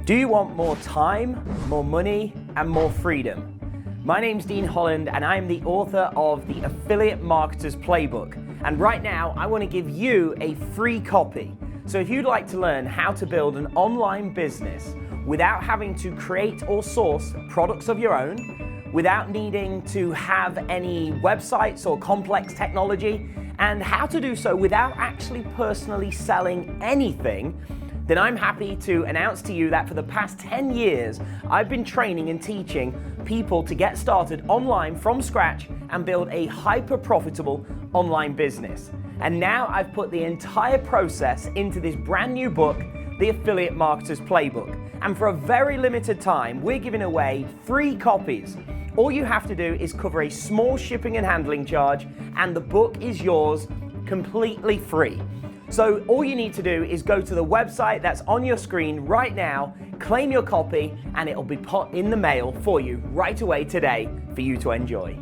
Do you want more time, more money, and more freedom? My name's Dean Holland and I'm the author of the Affiliate Marketer's Playbook. And right now I want to give you a free copy. So if you'd like to learn how to build an online business without having to create or source products of your own, without needing to have any websites or complex technology, and how to do so without actually personally selling anything, then I'm happy to announce to you that for the past 10 years, I've been training and teaching people to get started online from scratch and build a hyper-profitable online business. And now I've put the entire process into this brand new book, The Affiliate Marketer's Playbook. And for a very limited time, we're giving away free copies. All you have to do is cover a small shipping and handling charge, and the book is yours completely free. So all you need to do is go to the website that's on your screen right now, claim your copy, and it'll be put in the mail for you right away today for you to enjoy.